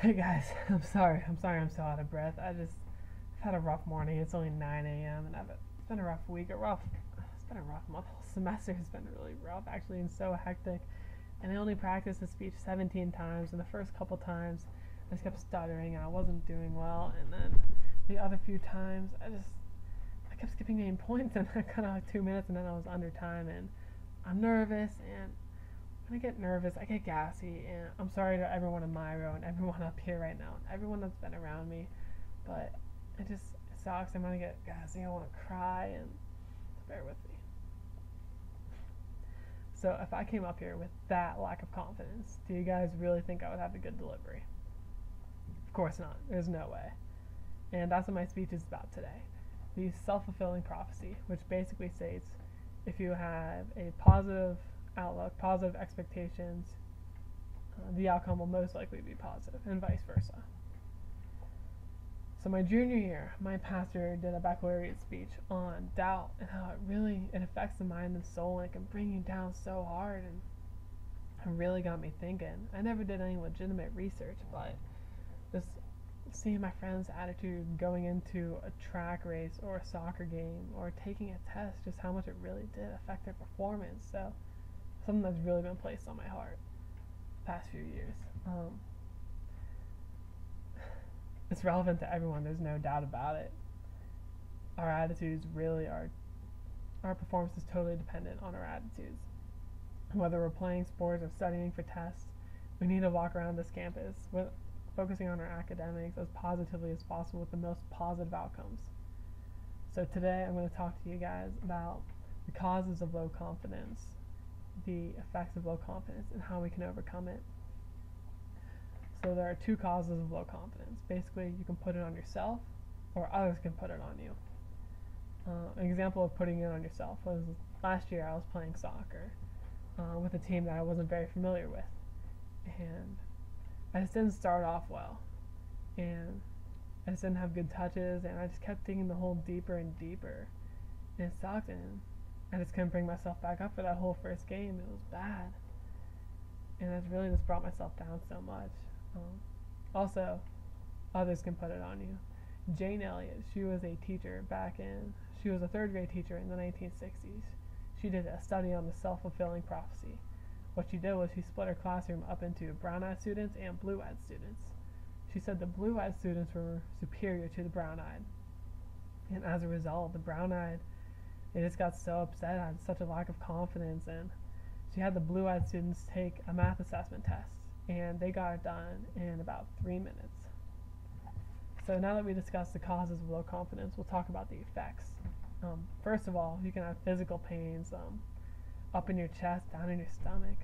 Hey guys, I'm sorry I'm so out of breath. I've had a rough morning. It's only 9 a.m. and it's been a rough week, it's been a rough month. The whole semester has been really rough actually and so hectic. And I only practiced the speech 17 times, and the first couple times I just kept stuttering and I wasn't doing well. And then the other few times I kept skipping main points and I got like 2 minutes and then I was under time and I'm nervous and when I get nervous, I get gassy, and I'm sorry to everyone in my row and everyone up here right now, and everyone that's been around me, but it sucks. I'm gonna get gassy. I want to cry, and bear with me. So if I came up here with that lack of confidence, do you guys really think I would have a good delivery? Of course not. There's no way. And that's what my speech is about today. The self-fulfilling prophecy, which basically states if you have a positive outlook, positive expectations, the outcome will most likely be positive, and vice versa. So my junior year, my pastor did a baccalaureate speech on doubt and how it affects the mind and soul and it can bring you down so hard, and it really got me thinking. I never did any legitimate research, but just seeing my friend's attitude going into a track race or a soccer game or taking a test, just how much it really did affect their performance. So something that's really been placed on my heart the past few years. It's relevant to everyone. There's no doubt about it. Our attitudes really are. Our performance is totally dependent on our attitudes. Whether we're playing sports or studying for tests, we need to walk around this campus with focusing on our academics as positively as possible with the most positive outcomes. So today I'm going to talk to you guys about the causes of low confidence, the effects of low confidence, and how we can overcome it. So there are two causes of low confidence. Basically, you can put it on yourself, or others can put it on you. An example of putting it on yourself was last year I was playing soccer with a team that I wasn't very familiar with, and I just didn't start off well, and I just didn't have good touches, and I just kept digging the hole deeper and deeper, and it sucked, and I just couldn't bring myself back up for that whole first game. It was bad, and it's really just brought myself down so much. Also, others can put it on you. Jane Elliott, she was she was a third grade teacher in the 1960s. She did a study on the self-fulfilling prophecy. What she did was she split her classroom up into brown-eyed students and blue-eyed students. She said the blue-eyed students were superior to the brown-eyed. And as a result, the brown-eyed, they just got so upset, had such a lack of confidence, and she had the blue-eyed students take a math assessment test, and they got it done in about 3 minutes. So now that we discussed the causes of low confidence, we'll talk about the effects. First of all, you can have physical pains up in your chest, down in your stomach,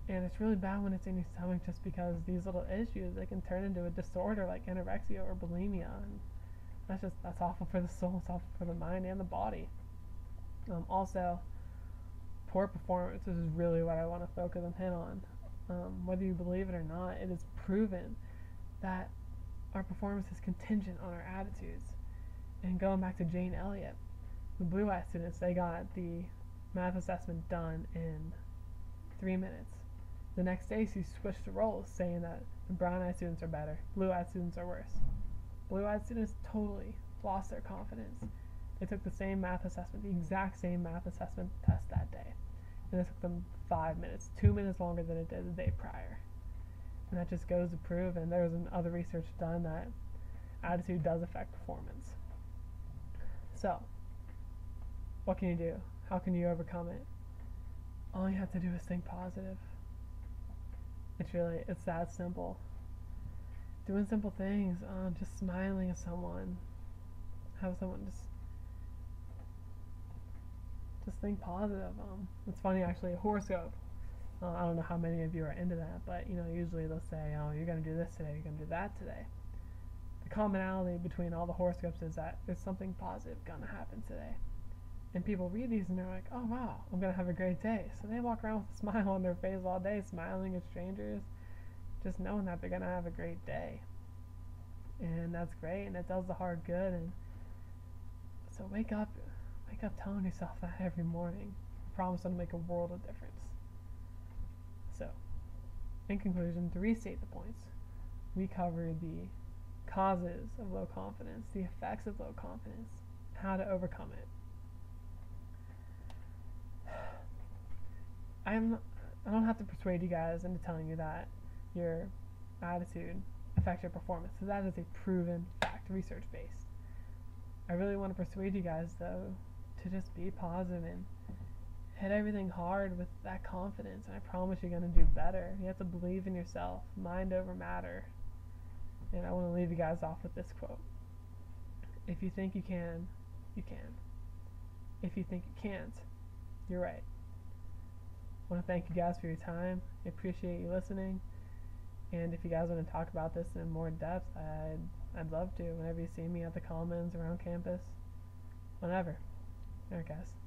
and it's really bad when it's in your stomach just because these little issues, they can turn into a disorder like anorexia or bulimia, and that's awful for the soul, it's awful for the mind and the body. Also, poor performance is really what I want to focus and hit on. Whether you believe it or not, it is proven that our performance is contingent on our attitudes. And going back to Jane Elliott, the blue-eyed students, they got the math assessment done in 3 minutes. The next day, she switched the roles, saying that the brown-eyed students are better, blue-eyed students are worse. Blue-eyed students totally lost their confidence. They took the same math assessment, the exact same math assessment test that day, and it took them 5 minutes, 2 minutes longer than it did the day prior. And that just goes to prove, and there was other research done, that attitude does affect performance. So, what can you do? How can you overcome it? All you have to do is think positive. It's that simple. Doing simple things, just smiling at someone, have someone just think positive. It's funny actually, a horoscope. I don't know how many of you are into that, but usually they'll say, "Oh, you're gonna do this today, you're gonna do that today." The commonality between all the horoscopes is that there's something positive gonna happen today. And people read these and they're like, "Oh wow, I'm gonna have a great day." So they walk around with a smile on their face all day, smiling at strangers, just knowing that they're gonna have a great day. And that's great, and it does the heart good. And so wake up telling yourself that every morning. I promise it'll make a world of difference. So, in conclusion, to restate the points, we covered the causes of low confidence, the effects of low confidence, how to overcome it. I don't have to persuade you guys into telling you that your attitude affects your performance. So that is a proven fact, research based. I really want to persuade you guys though to just be positive and hit everything hard with that confidence, and I promise you're going to do better. You have to believe in yourself, mind over matter. And I want to leave you guys off with this quote. If you think you can, you can. If you think you can't, you're right. I want to thank you guys for your time. I appreciate you listening. And if you guys want to talk about this in more depth, I'd love to. Whenever you see me at the Commons around campus, whenever. Alright, guys.